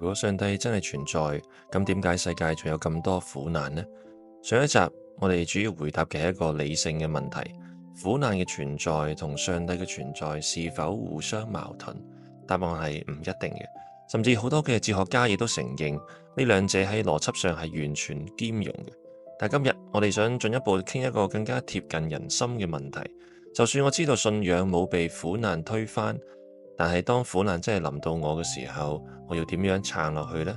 如果上帝真係存在，咁點解世界仲有咁多苦難呢？上一集我哋主要回答嘅係一個理性嘅問題：苦難嘅存在同上帝嘅存在是否互相矛盾？答案係唔一定嘅，甚至好多嘅哲學家亦都承認呢兩者喺邏輯上係完全兼容嘅。但今日我哋想進一步傾一個更加貼近人心嘅問題：就算我知道信仰冇被苦難推翻，但係當苦難真係臨到我嘅時候，我要點樣撐落去呢？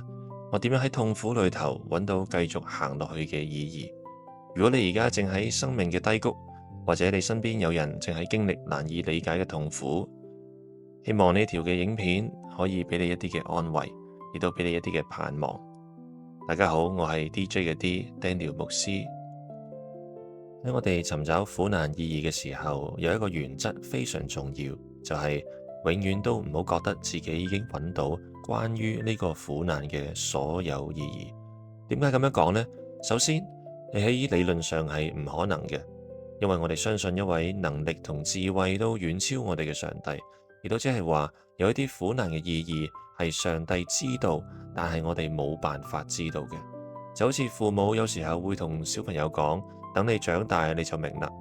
我點樣喺痛苦裏頭揾到繼續行落去嘅意義？如果你而家正喺生命嘅低谷，或者你身邊有人正喺經歷難以理解嘅痛苦，希望呢條嘅影片可以俾你一啲嘅安慰，亦都俾你一啲嘅盼望。大家好，我係 DJ 嘅 D Daniel 牧師。喺我哋尋找苦難意義嘅時候，有一個原則非常重要，就係永遠都唔好覺得自己已經揾到關於呢個苦難嘅所有意義。點解咁樣講呢？首先，你喺理論上係唔可能嘅，因為我哋相信一位能力同智慧都遠超我哋嘅上帝，亦都即係話有一啲苦難嘅意義係上帝知道，但係我哋冇辦法知道嘅。就好似父母有時候會同小朋友講，等你長大你就明啦。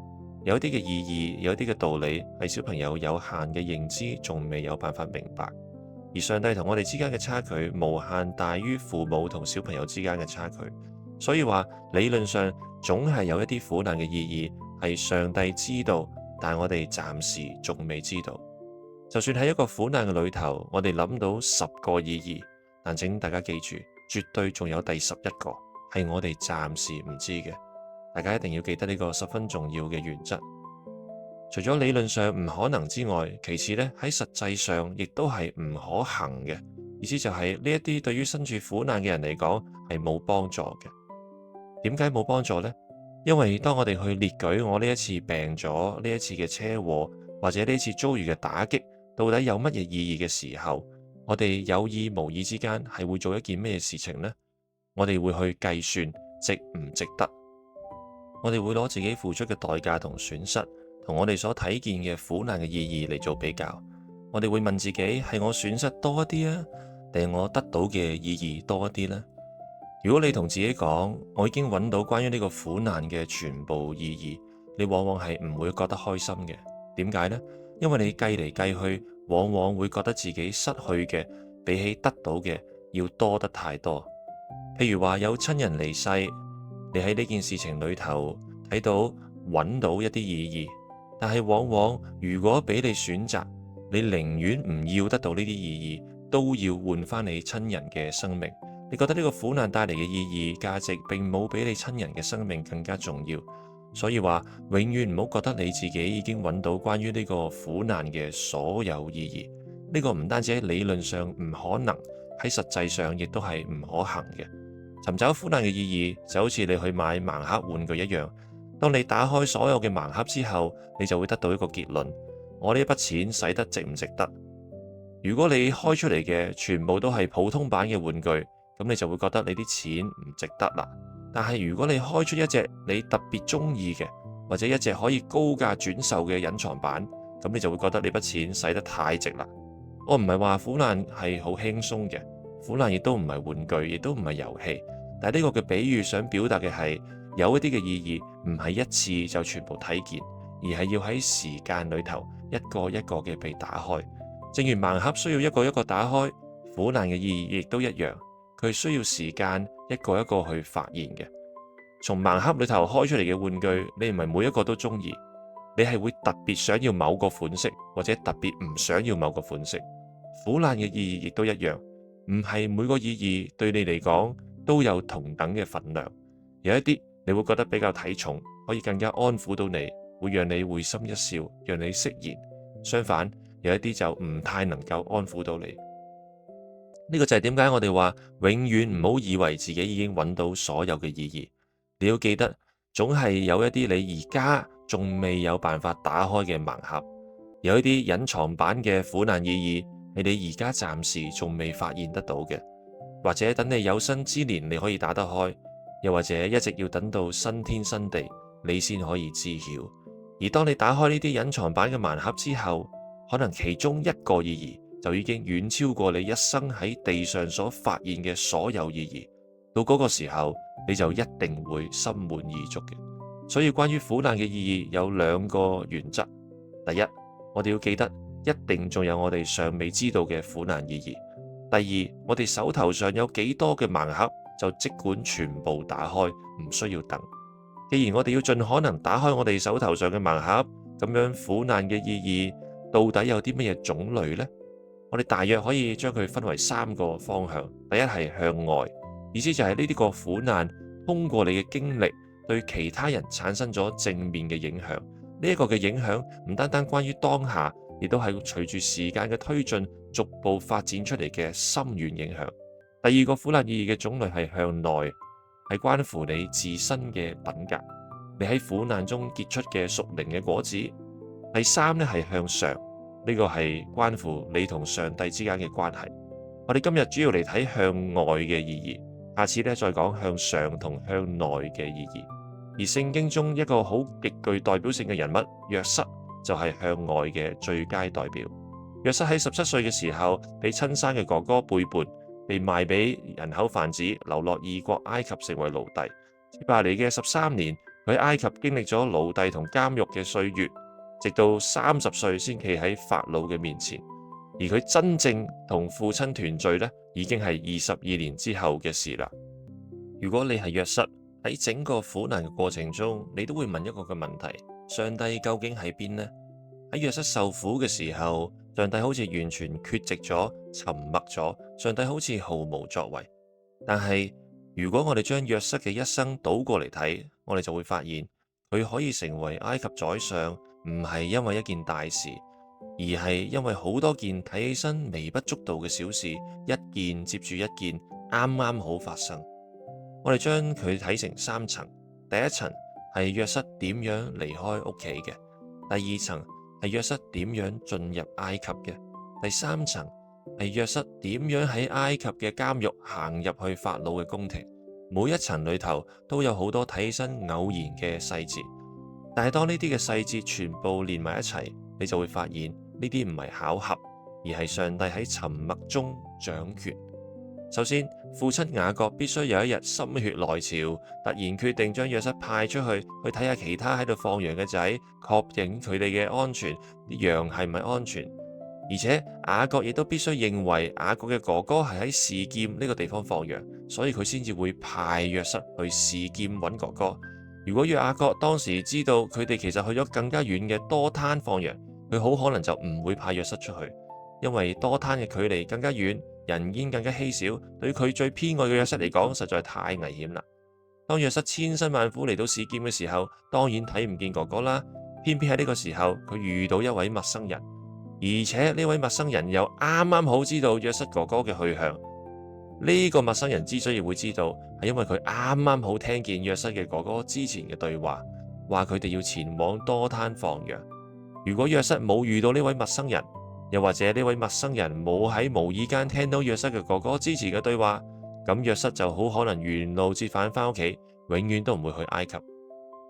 有一啲嘅意義，有一啲嘅道理係小朋友有限嘅認知仲未有辦法明白，而上帝同我哋之間嘅差距無限大於父母同小朋友之間嘅差距。所以話理論上總係有一啲苦難嘅意義係上帝知道，但我哋暫時仲未知道。就算喺一個苦難嘅裏頭，我哋諗到10個意義，但請大家記住，絕對仲有第11個係我哋暫時唔知嘅。大家一定要記得呢個十分重要嘅原則。除咗理論上唔可能之外，其次呢，喺實際上亦都係唔可行嘅。意思就係呢一啲對於身處苦難嘅人嚟講係冇幫助嘅。點解冇幫助呢？因為當我哋去列舉我呢一次病咗，呢一次嘅車禍，或者呢次遭遇嘅打擊到底有乜嘢意義嘅時候，我哋有意無意之間係會做一件咩事情呢？我哋會去計算值唔值得。我哋會攞自己付出嘅代價同損失，同我哋所睇見嘅苦難嘅意義嚟做比較。我哋會問自己，係我損失多一啲啊，定係我得到嘅意義多一啲呢？如果你同自己講，我已經揾到關於呢個苦難嘅全部意義，你往往係唔會覺得開心嘅。點解呢？因為你計嚟計去，往往會覺得自己失去嘅比起得到嘅要多得太多。譬如話有親人離世，你喺呢件事情裏頭睇到揾到一啲意義，但係往往如果俾你選擇，你寧願唔要得到呢啲意義，都要換翻你親人嘅生命。你覺得呢個苦難帶嚟嘅意義價值並冇比你親人嘅生命更加重要。所以話永遠唔好覺得你自己已經揾到關於呢個苦難嘅所有意義。呢個唔單止喺理論上唔可能，喺實際上亦都係唔可行嘅。尋找苦難嘅意義就好似你去買盲盒玩具一樣，當你打開所有嘅盲盒之後，你就會得到一個結論：我呢一筆錢使得值唔值得？如果你開出嚟嘅全部都係普通版嘅玩具，咁你就會覺得你啲錢唔值得啦。但係如果你開出一隻你特別中意嘅，或者一隻可以高價轉售嘅隱藏版，咁你就會覺得你筆錢使得太值啦。我唔係話苦難係好輕鬆嘅，苦難亦都唔係玩具，亦都唔係遊戲。但係呢個嘅比喻想表達嘅係，有一啲嘅意義唔係一次就全部睇見，而係要喺時間裏頭一個一個嘅被打開。正如盲盒需要一個一個打開，苦難嘅意義亦都一樣，佢需要時間一個一個去發現嘅。從盲盒裏頭開出嚟嘅玩具，你唔係每一個都中意，你係會特別想要某個款式，或者特別唔想要某個款式。苦難嘅意義亦都一樣，唔係每個意義對你嚟講都有同等嘅份量。有一啲你會覺得比較睇重，可以更加安撫到你，會讓你會心一笑，讓你釋然。相反，有一啲就唔太能夠安撫到你。呢個就係點解我哋話永遠唔好以為自己已經揾到所有嘅意義。你要記得，總係有一啲你而家仲未有辦法打開嘅盲盒，有一啲隱藏版嘅苦難意義係你而家暫時仲未發現得到嘅，或者等你有生之年你可以打得開，又或者一直要等到新天新地你先可以知曉。而當你打開呢啲隱藏版嘅盲盒之後，可能其中一個意義就已經遠超過你一生喺地上所發現嘅所有意義。到嗰個時候，你就一定會心滿意足嘅。所以關於苦難嘅意義有兩個原則：第一，我哋要記得一定仲有我哋尚未知道嘅苦難意義；第二，我哋手頭上有幾多嘅盲盒，就即管全部打開，唔需要等。既然我哋要盡可能打開我哋手頭上嘅盲盒，咁樣苦難嘅意義到底有啲乜嘢種類呢？我哋大約可以將佢分為三個方向。第一係向外，意思就係呢啲個苦難通過你嘅經歷對其他人產生咗正面嘅影響。呢一個嘅影響唔單單關於當下，亦都係隨住時間嘅推進逐步發展出嚟嘅深遠影響。第二個苦難意義嘅種類係向內，係關乎你自身嘅品格，你喺苦難中結出嘅屬靈嘅果子。第三呢係向上，呢個係關乎你同上帝之間嘅關係。我哋今日主要嚟睇向外嘅意義，下次呢再講向上同向內嘅意義。而聖經中一個好極具代表性嘅人物約瑟就係向外嘅最佳代表。約瑟喺17歲嘅時候被親生嘅哥哥背叛，被賣俾人口販子，流落異國埃及成為奴隸。接下嚟嘅13年，佢喺埃及經歷咗奴隸同監獄嘅歲月，直到30歲先企喺法老嘅面前。而佢真正同父親團聚呢，已經係22年之後嘅事啦。如果你係約瑟，喺整個苦難嘅過程中，你都會問一個嘅問題：上帝究竟喺邊呢？喺約瑟受苦嘅時候，上帝好似完全缺席咗，沉默咗，上帝好似毫無作為。但係如果我哋將約瑟嘅一生倒過嚟睇，我哋就會發現佢可以成為埃及宰相，唔係因為一件大事，而係因為好多件睇起身微不足道嘅小事，一件接住一件，啱啱好發生。我哋將佢睇成三層，第一層係約瑟點樣離開屋企嘅，第二層係約瑟點樣進入埃及嘅，第三層係約瑟點樣喺埃及嘅監獄行入去法老嘅宮廷。每一層裏頭都有好多睇起身偶然嘅細節，但係當呢啲嘅細節全部連埋一齊，你就會發現呢啲唔係巧合，而係上帝喺沉默中掌權。首先，父親雅各必須有一日心血來潮，突然決定將約瑟派出去睇下其他喺度放羊嘅仔，確認佢哋嘅安全，啲羊係咪安全。而且雅各亦都必須認為雅各嘅哥哥係喺示劍呢個地方放羊，所以佢先至會派約瑟去示劍揾哥哥。如果雅各當時知道佢哋其實去咗更加遠嘅多灘放羊，佢好可能就唔會派約瑟出去，因為多灘嘅距離更加遠，人煙更加稀少，對佢最偏愛嘅約瑟嚟講實在太危險啦。當約瑟千辛萬苦嚟到示劍嘅時候，當然睇唔見哥哥啦。偏偏喺呢個時候，佢遇到一位陌生人，而且呢位陌生人又啱啱好知道約瑟哥哥嘅去向。呢個陌生人之所以會知道，係因為佢啱啱好聽見約瑟嘅哥哥之前嘅對話，話佢哋要前往多灘放羊。如果約瑟冇遇到呢位陌生人，又或者呢位陌生人冇喺無意間聽到約瑟嘅哥哥之前嘅對話，咁約瑟就好可能沿路折返返屋企，永遠都唔會去埃及。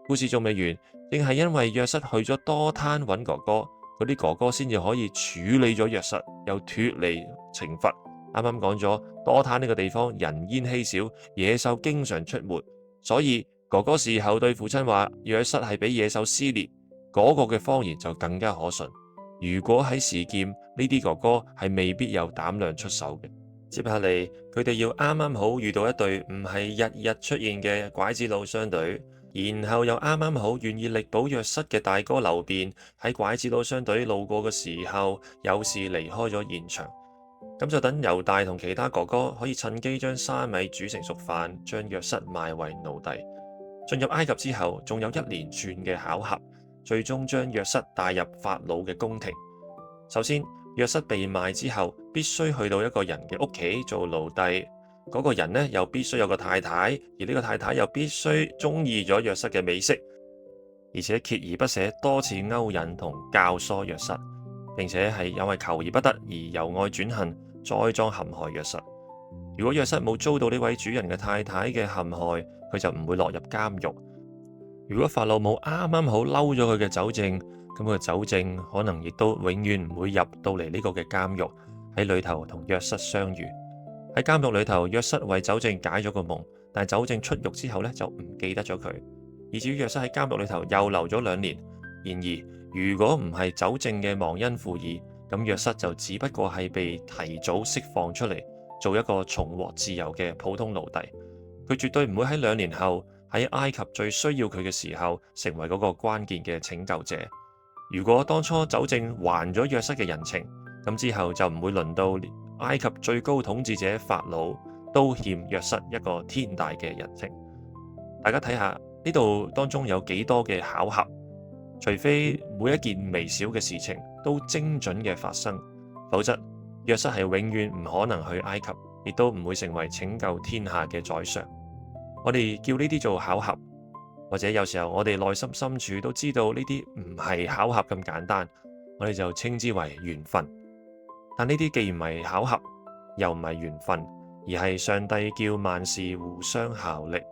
故事仲未完，正係因為約瑟去咗多灘揾哥哥，嗰啲哥哥先至可以處理咗約瑟，又脫離懲罰。啱啱講咗多灘呢個地方人煙稀少，野獸經常出沒，所以哥哥事後對父親話約瑟係俾野獸撕裂，嗰個嘅謊言就更加可信。如果喺示劍，呢啲哥哥係未必有膽量出手嘅。接下嚟佢哋要啱啱好遇到一隊唔係日日出現嘅拐子佬商隊，然後又啱啱好願意力保約瑟嘅大哥流便喺拐子佬商隊路過嘅時候有事離開咗現場。咁就等猶大同其他哥哥可以趁機將生米煮成熟飯，將約瑟賣為奴隸。進入埃及之後，仲有一連串嘅巧合，最終將約瑟帶入法老嘅宮廷。首先，約瑟被賣之後，必須去到一個人嘅屋企做奴隸。嗰個人呢，又必須有個太太，而呢個太太又必須中意咗約瑟嘅美色，而且鍥而不捨多次勾引同教唆約瑟，並且係因為求而不得而由愛轉恨，栽贓陷害約瑟。如果約瑟冇遭到呢位主人嘅太太嘅陷害，佢就唔會落入監獄。如果法老冇啱啱好嬲咗佢嘅酒政，咁佢嘅酒政可能亦都永遠唔會入到嚟呢個嘅監獄。喺裏頭同約瑟相遇。喺監獄裏頭，約瑟為酒政解咗個夢，但係酒政出獄之後呢，就唔記得咗佢，以至於約瑟喺監獄裏頭又留咗2年。然而如果唔係酒政嘅忘恩負義，咁約瑟就只不過係被提早釋放出嚟，做一個重獲自由嘅普通奴隸。佢絕對唔會喺2年後喺埃及最需要佢嘅時候成為嗰個關鍵嘅拯救者。如果當初酒政還咗約瑟嘅人情，咁之後就唔會輪到埃及最高統治者法老都欠約瑟一個天大嘅人情。大家睇下呢度當中有幾多嘅巧合，除非每一件微小嘅事情都精準嘅發生，否則約瑟係永遠唔可能去埃及，亦都唔會成為拯救天下嘅宰相。我哋叫呢啲做巧合，或者有時候我哋內心深處都知道呢啲唔係巧合咁簡單，我哋就稱之為緣分。但呢啲既唔係巧合，又唔係緣分，而係上帝叫萬事互相效力。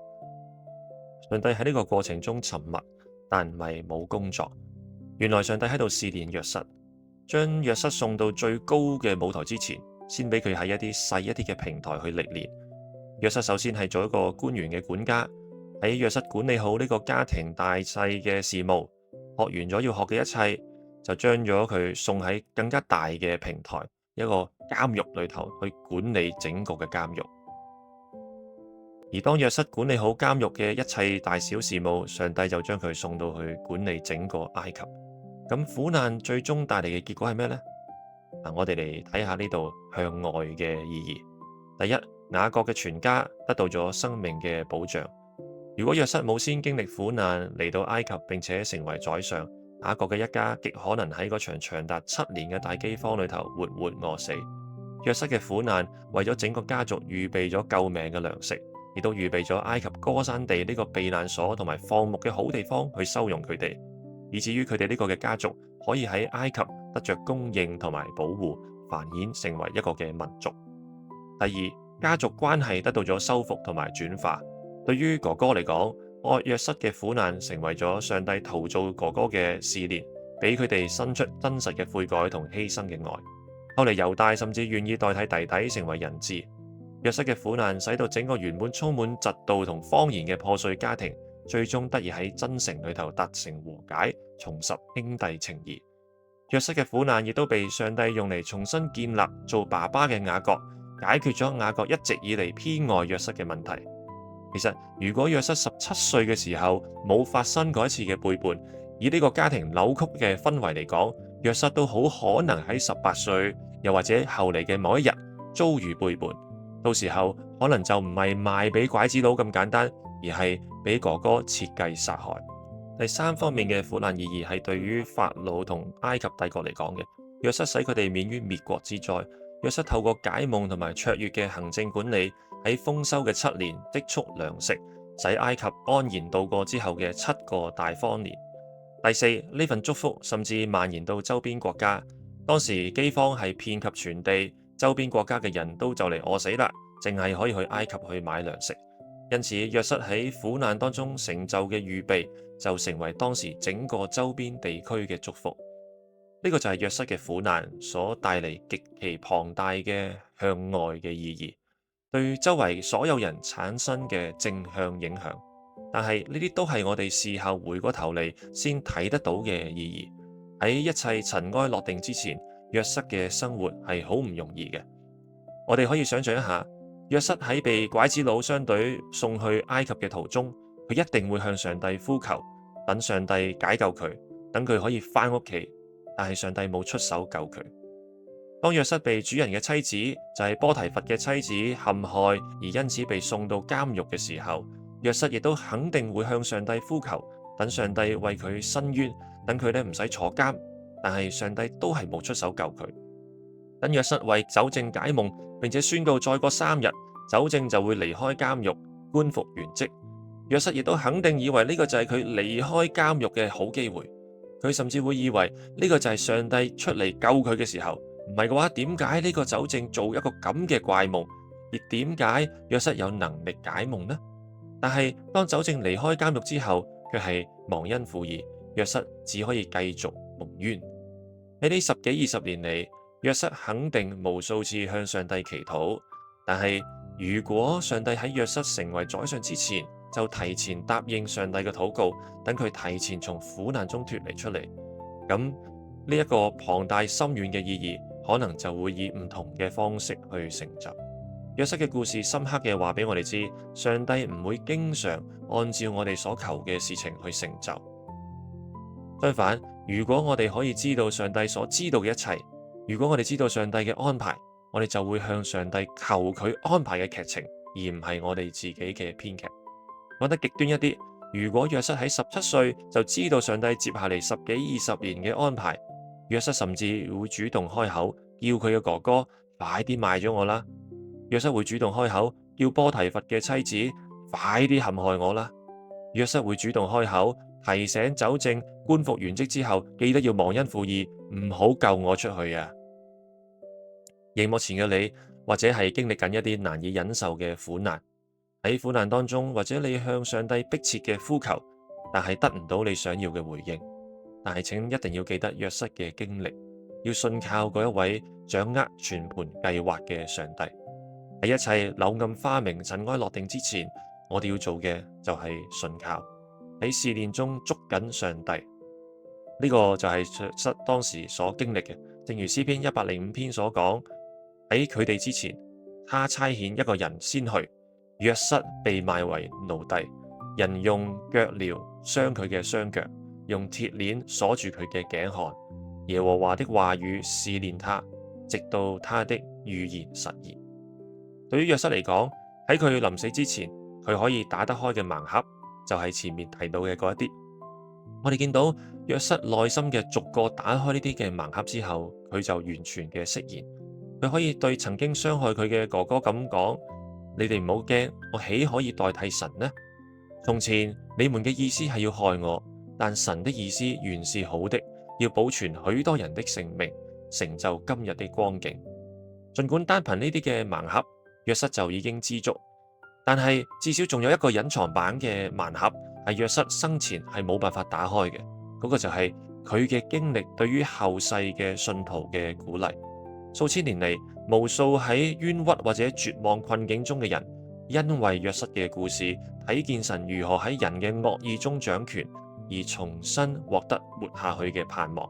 上帝喺呢個過程中沉默，但唔係冇工作。原來上帝喺度試煉約瑟，將約瑟送到最高嘅舞台之前，先俾佢喺一啲細一啲嘅平台去歷練。約瑟首先係做一個官員嘅管家，喺約瑟管理好呢個家庭大細嘅事務，學完咗要學嘅一切，就將咗佢送喺更加大嘅平台，一個監獄裏頭去管理整個嘅監獄。而當約瑟管理好監獄嘅一切大小事務，上帝就將佢送到去管理整個埃及。咁苦難最終帶嚟嘅結果係咩呢？我哋嚟睇下呢度向外嘅意義。第一，雅各嘅全家得到咗生命嘅保障。如果約瑟冇先經歷苦難嚟到埃及，並且成為宰相，雅各嘅一家極可能喺嗰場長達7年嘅大饑荒裏頭活活餓死。約瑟嘅苦難為咗整個家族預備咗救命嘅糧食，亦都預備咗埃及歌珊地呢個避難所同埋放牧嘅好地方去收容佢哋，以至於佢哋呢個嘅家族可以喺埃及得着供應同埋保護，繁衍成為一個嘅民族。第二，家族關係得到咗修復同埋轉化。對於哥哥嚟講，愛約瑟嘅苦難成為咗上帝陶造哥哥嘅試煉，俾佢哋生出真實嘅悔改同犧牲嘅愛。後嚟猶大甚至願意代替弟弟成為人質。約瑟嘅苦難使到整個原本充滿嫉妒同謊言嘅破碎家庭，最終得以喺真誠裏頭達成和解，重拾兄弟情誼。約瑟嘅苦難亦都被上帝用嚟重新建立做爸爸嘅雅各，解決咗雅各一直以嚟偏愛約瑟嘅問題。其實如果約瑟17歲嘅時候冇發生過一次嘅背叛，以呢個家庭扭曲嘅氛圍嚟講，約瑟都好可能喺18歲，又或者後嚟嘅某一日遭遇背叛。到時候可能就唔係賣俾拐子佬咁簡單，而係俾哥哥設計殺害。第三方面嘅苦難意義係對於法老同埃及帝國嚟講嘅，約瑟使佢哋免於滅國之災。約瑟透過解夢同埋卓越嘅行政管理，喺豐收嘅7年積蓄糧食，使埃及安然度過之後嘅7個大荒年。第四，呢份祝福甚至蔓延到周邊國家。當時饑荒係遍及全地，周邊國家嘅人都就嚟餓死啦，淨係可以去埃及去買糧食。因此約瑟喺苦難當中成就嘅預備，就成為當時整個周邊地區嘅祝福。呢個就係約瑟嘅苦難所帶嚟極其龐大嘅向外嘅意義，對周圍所有人產生嘅正向影響。但係呢啲都係我哋事後回過頭嚟先睇得到嘅意義。喺一切塵埃落定之前，約瑟嘅生活係好唔容易嘅。我哋可以想象一下，約瑟喺被拐子佬商隊送去埃及嘅途中，佢一定會向上帝呼求，等上帝解救佢，等佢可以翻屋企。但係上帝冇出手救佢。當約瑟被主人嘅妻子，就係波提乏嘅妻子陷害，而因此被送到監獄嘅時候，約瑟亦都肯定會向上帝呼求，等上帝為佢伸冤，等佢唔使坐監。但係上帝都係冇出手救佢。等約瑟為酒政解夢，並且宣告再過3日，酒政就會離開監獄，官復原職。約瑟亦都肯定以為呢個就係佢離開監獄嘅好機會。佢甚至會以為呢個就係上帝出嚟救佢嘅時候。唔係嘅話，點解呢個酒政做一個咁嘅怪夢？而點解約瑟有能力解夢呢？但係當酒政離開監獄之後，卻係忘恩負義，約瑟只可以繼續蒙冤。喺呢10幾20年嚟，約瑟肯定無數次向上帝祈禱，但係如果上帝喺約瑟成為宰相之前就提前答應上帝嘅禱告，等佢提前從苦難中脫離出嚟，咁呢一個龐大深遠嘅意義，可能就會以唔同嘅方式去成就。約瑟嘅故事深刻嘅話俾我哋知，上帝唔會經常按照我哋所求嘅事情去成就。相反，如果我哋可以知道上帝所知道嘅一切，如果我哋知道上帝嘅安排，我哋就會向上帝求佢安排嘅劇情，而唔係我哋自己嘅編劇。講得極端一啲，如果約瑟喺17歲就知道上帝接下嚟10幾20年嘅安排，約瑟甚至會主動開口叫佢嘅哥哥快啲賣咗我啦。約瑟會主動開口叫波提乏嘅妻子快啲陷害我啦。約瑟會主動開口提醒酒政官復原職之後記得要忘恩負義，唔好救我出去啊。熒幕前嘅你，或者係經歷緊一啲難以忍受嘅苦難，喺苦難當中，或者你向上帝迫切嘅呼求，但係得唔到你想要嘅回應。但係請一定要記得約瑟嘅經歷，要信靠嗰一位掌握全盤計劃嘅上帝。喺一切柳暗花明塵埃落定之前，我哋要做嘅就係信靠，喺試煉中捉緊上帝。呢個就係約瑟當時所經歷嘅。正如詩篇105篇所講，喺佢哋之前，他差遣一個人先去，約瑟被賣為奴隸，人用腳鐐傷佢嘅雙腳，用鐵鏈鎖住佢嘅頸項。耶和華的話語試煉他，直到他的預言實現。對於約瑟嚟講，喺佢臨死之前，佢可以打得開嘅盲盒，就係前面提到嘅嗰一啲。我哋見到約瑟內心嘅逐個打開呢啲嘅盲盒之後，佢就完全嘅釋然。佢可以對曾經傷害佢嘅哥哥咁講：你哋唔好驚，我豈可以代替神呢？從前你們嘅意思係要害我，但神的意思原是好的，要保存許多人的性命，成就今日的光景。儘管單憑呢啲嘅盲盒，約瑟就已經知足，但係至少仲有一個隱藏版嘅盲盒，係約瑟生前係冇辦法打開嘅。嗰個就係佢嘅經歷對於後世嘅信徒嘅鼓勵。數千年嚟，無數喺冤屈或者絕望困境中嘅人，因為約瑟嘅故事，睇見神如何喺人嘅惡意中掌權，而重新獲得活下去嘅盼望。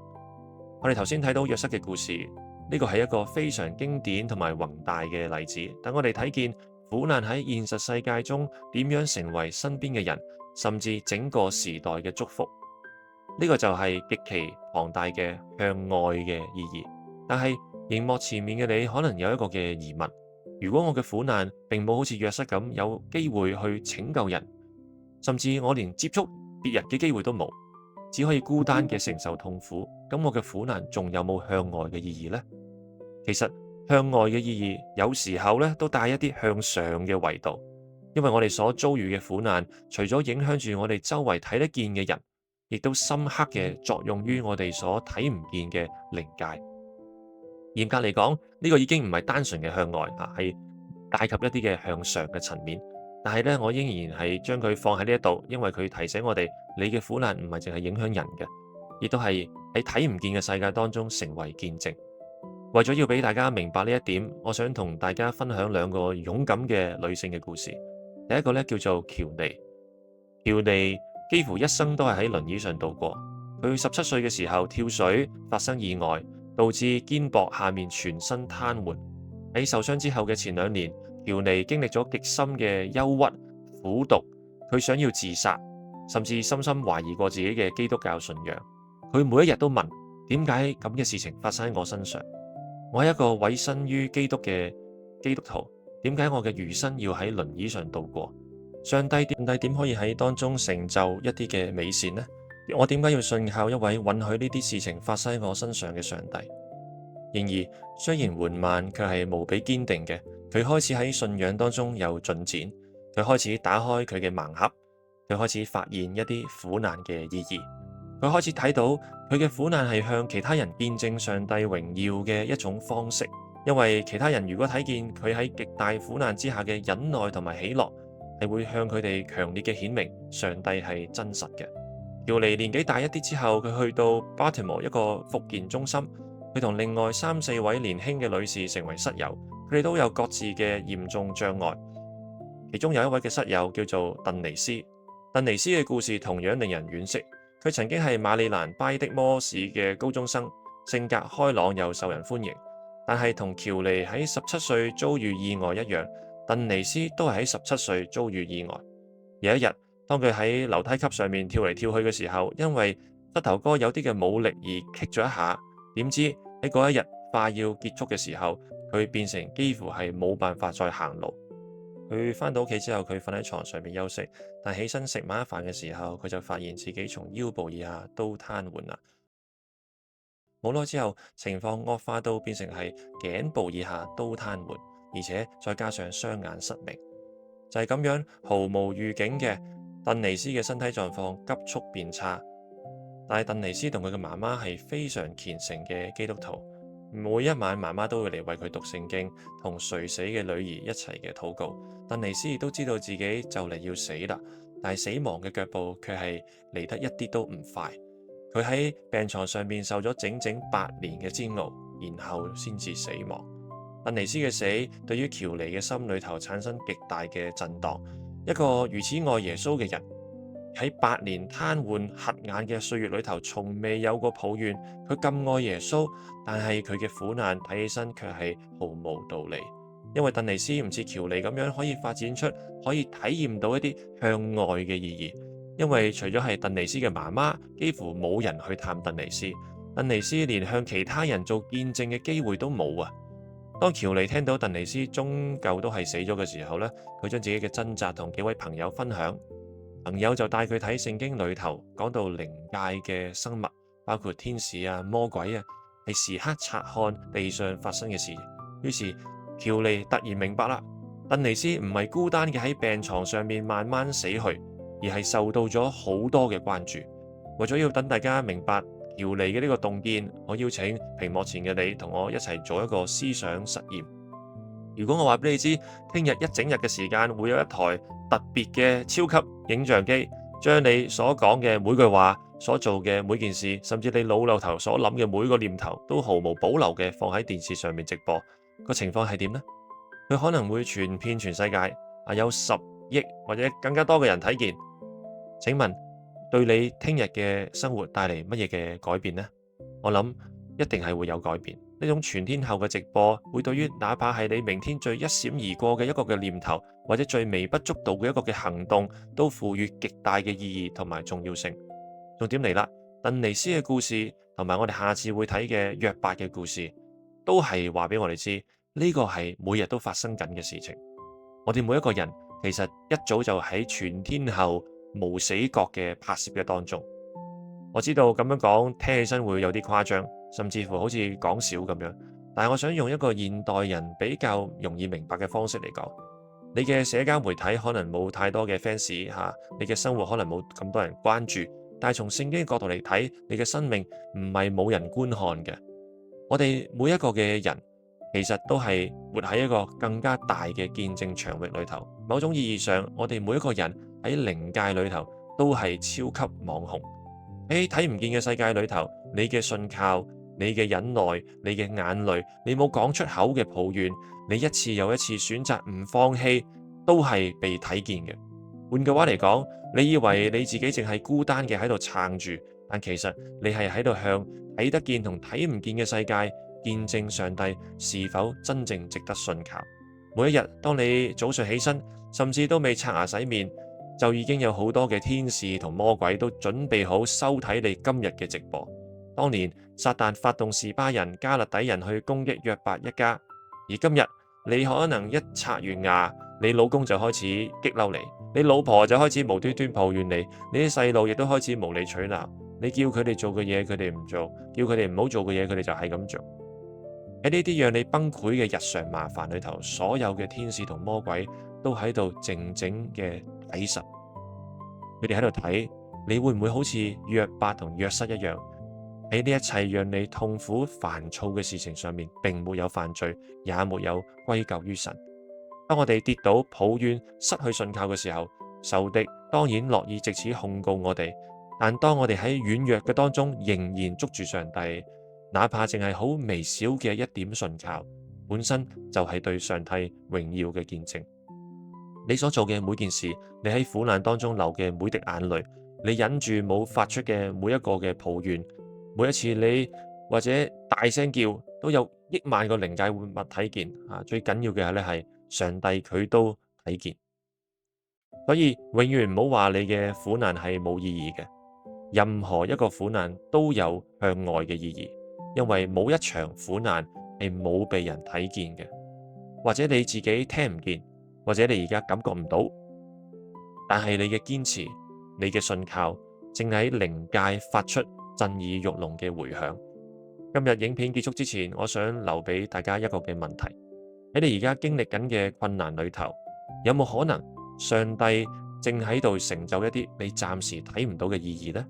我哋頭先睇到約瑟嘅故事。呢個係一個非常經典同埋宏大嘅例子，等我哋睇見苦難喺現實世界中點樣成為身邊嘅人，甚至整個時代嘅祝福。呢個就係極其龐大嘅向愛嘅意義。但係熒幕前面嘅你可能有一個嘅疑問：如果我嘅苦難並冇好似約瑟咁有機會去拯救人，甚至我連接觸別人嘅機會都冇，只可以孤單嘅承受痛苦，咁我嘅苦難仲有冇向外嘅意義呢？其實向外嘅意義有時候咧都帶一啲向上嘅維度，因為我哋所遭遇嘅苦難，除咗影響住我哋周圍睇得見嘅人，亦都深刻嘅作用於我哋所睇唔見嘅靈界。嚴格嚟講，呢個已經唔係單純嘅向外啊，係帶及一啲嘅向上嘅層面。但係咧，我仍然係將佢放喺呢一度，因為佢提醒我哋，你嘅苦難唔係淨係影響人嘅，亦都係喺睇唔見嘅世界當中成為見證。為咗要俾大家明白呢一點，我想同大家分享兩個勇敢嘅女性嘅故事。第一個咧叫做喬尼。喬尼幾乎一生都係喺輪椅上度過。佢17歲嘅時候跳水發生意外，導致肩膊下面全身癱瘓。喺受傷之後嘅前2年，喬尼經歷咗極深嘅憂鬱、苦毒，佢想要自殺，甚至深深懷疑過自己嘅基督教信仰。佢每一日都問：點解咁嘅事情發生喺我身上？我係一個委身於基督嘅基督徒，點解我嘅餘生要喺輪椅上度過？上帝點可以喺當中成就一啲嘅美善呢？我點解要信靠一位允許呢啲事情發生喺我身上嘅上帝？然而，雖然緩慢，卻係無比堅定嘅。佢開始喺信仰當中有進展，佢開始打開佢嘅盲盒，佢開始發現一啲苦難嘅意義。佢開始睇到佢嘅苦難係向其他人見證上帝榮耀嘅一種方式，因為其他人如果睇見佢喺極大苦難之下嘅忍耐同埋喜樂，係會向佢哋強烈嘅顯明上帝係真實嘅。喬尼年紀大一啲之後，佢去到巴提摩一個復健中心，佢同另外3、4位年輕嘅女士成為室友，佢哋都有各自嘅嚴重障礙。其中有一位嘅室友叫做鄧尼斯。鄧尼斯嘅故事同樣令人惋惜。佢曾經係馬里蘭巴的摩市嘅高中生，性格開朗又受人歡迎。但係同喬尼喺17歲遭遇意外一樣，鄧尼斯都係喺17歲遭遇意外。有一日，當佢喺樓梯級上面跳嚟跳去嘅時候，因為膝頭哥有啲嘅冇力而棘咗一下，點知喺嗰一日快要結束嘅時候，佢變成幾乎係冇辦法再行路。佢返到屋企之後，佢瞓喺床上面休息，但起身食晚飯嘅時候，佢就發現自己從腰部以下都癱瘓啦。冇耐之後，情況惡化到變成係頸部以下都癱瘓，而且再加上雙眼失明。就係咁樣毫無預警嘅，鄧尼斯嘅身體狀況急速變差。但係鄧尼斯同佢嘅媽媽係非常虔誠嘅基督徒，每一晚媽媽都會嚟為佢讀聖經，同垂死嘅女兒一齊嘅禱告。鄧尼斯亦都知道自己就嚟要死啦，但係死亡嘅腳步卻係嚟得一啲都唔快。佢喺病床上面受咗整整8年嘅煎熬，然後先至死亡。鄧尼斯嘅死對於喬尼嘅心裏頭產生極大嘅震盪。一個如此愛耶穌嘅人，喺8年癱瘓瞎眼嘅歲月裏頭，從未有過抱怨。佢咁愛耶穌，但係佢嘅苦難睇起身卻係毫無道理。因為鄧尼斯唔似喬尼咁樣可以發展出可以體驗到一啲向外嘅意義。因為除咗係鄧尼斯嘅媽媽，幾乎冇人去探鄧尼斯。鄧尼斯連向其他人做見證嘅機會都冇啊！當喬尼聽到鄧尼斯終究都係死咗嘅時候呢，佢將自己嘅掙扎同幾位朋友分享。朋友就帶佢睇聖經裏頭講到靈界嘅生物，包括天使啊、魔鬼啊，係時刻察看地上發生嘅事。於是喬尼突然明白啦，鄧尼斯唔係孤單嘅喺病床上面慢慢死去，而係受到咗好多嘅關注。為咗要等大家明白喬尼嘅呢個洞見，我邀請屏幕前嘅你同我一齊做一個思想實驗。如果我話俾你知，聽日一整日嘅時間會有一台特別嘅超級影像機，將你所講嘅每句話、所做嘅每件事，甚至你腦裏頭所諗嘅每個念頭，都毫無保留嘅放喺電視上面直播，個情況係點呢？佢可能會傳遍全世界，有10億或者更加多嘅人睇見。請問對你聽日嘅生活帶嚟乜嘢嘅改變呢？我諗一定係會有改變。呢種全天候嘅直播會對於哪怕係你明天最一閃而過嘅一個嘅念頭，或者最微不足道嘅一個嘅行動，都賦予極大嘅意義同埋重要性。重點嚟啦，鄧尼斯嘅故事同埋我哋下次會睇嘅約伯嘅故事，都係話俾我哋知呢個係每日都發生緊嘅事情。我哋每一個人其實一早就喺全天候無死角嘅拍攝嘅當中。我知道咁樣講聽起身會有啲誇張，甚至乎好似講笑咁樣，但係我想用一個現代人比較容易明白嘅方式嚟講。你嘅社交媒體可能冇太多嘅 fans 吓，你嘅生活可能冇咁多人關注，但係從聖經角度嚟睇，你嘅生命唔係冇人觀看嘅。我哋每一個嘅人其實都係活喺一個更加大嘅見證場域裏頭。某種意義上，我哋每一個人喺靈界裏頭都係超級網紅。喺睇唔見嘅世界裏頭，你嘅信靠、你嘅忍耐、你嘅眼淚、你冇講出口嘅抱怨，你一次又一次選擇唔放棄，都係被睇見嘅。換句話嚟講，你以為你自己淨係孤單嘅喺度撐住，但其實你係喺度向睇得見同睇唔見嘅世界見證上帝是否真正值得信靠。每一日，當你早上起身，甚至都未刷牙洗面，就已經有好多嘅天使同魔鬼都準備好收睇你今日嘅直播。當年撒旦發動示巴人、加勒底人去攻擊約伯一家，而今日你可能一刷完牙，你老公就開始激嬲你，你老婆就開始無端端抱怨你，你啲細路亦都開始無理取鬧，你叫佢哋做嘅嘢佢哋唔做，叫佢哋唔好做嘅嘢佢哋就係咁做。喺呢啲讓你崩潰嘅日常麻煩裏頭，所有嘅天使同魔鬼都喺度靜靜嘅睇實，佢哋喺度睇你會唔會好似約伯同約瑟一樣，喺呢一切讓你痛苦煩躁嘅事情上面，並沒有犯罪，也沒有歸咎於神。當我哋跌倒、抱怨、失去信靠嘅時候，仇敵當然樂意藉此控告我哋。但當我哋喺軟弱嘅當中仍然捉住上帝，哪怕淨係好微小嘅一點信靠，本身就係對上帝榮耀嘅見證。你所做嘅每件事，你喺苦難當中流嘅每滴眼淚，你忍住冇發出嘅每一個嘅抱怨，每一次你或者大聲叫，都有億萬個靈界活物睇見啊！最緊要嘅係咧係上帝佢都睇見，所以永遠唔好話你嘅苦難係冇意義嘅。任何一個苦難都有向外嘅意義，因為冇一場苦難係冇被人睇見嘅，或者你自己聽唔見，或者你而家感覺唔到，但係你嘅堅持，你嘅信靠，正喺靈界發出震耳欲聾嘅回響。今日影片結束之前，我想留俾大家一個嘅問題：喺你而家經歷緊嘅困難裏頭，有冇可能上帝正喺度成就一啲你暫時睇唔到嘅意義呢？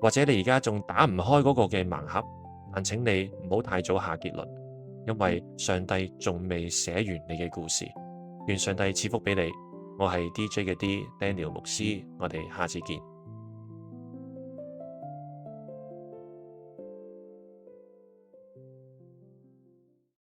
或者你而家仲打唔開嗰個嘅盲盒，但請你唔好太早下結論，因為上帝仲未寫完你嘅故事。願上帝賜福俾你。我係 DJ 嘅 D Daniel 牧師，我哋下次見。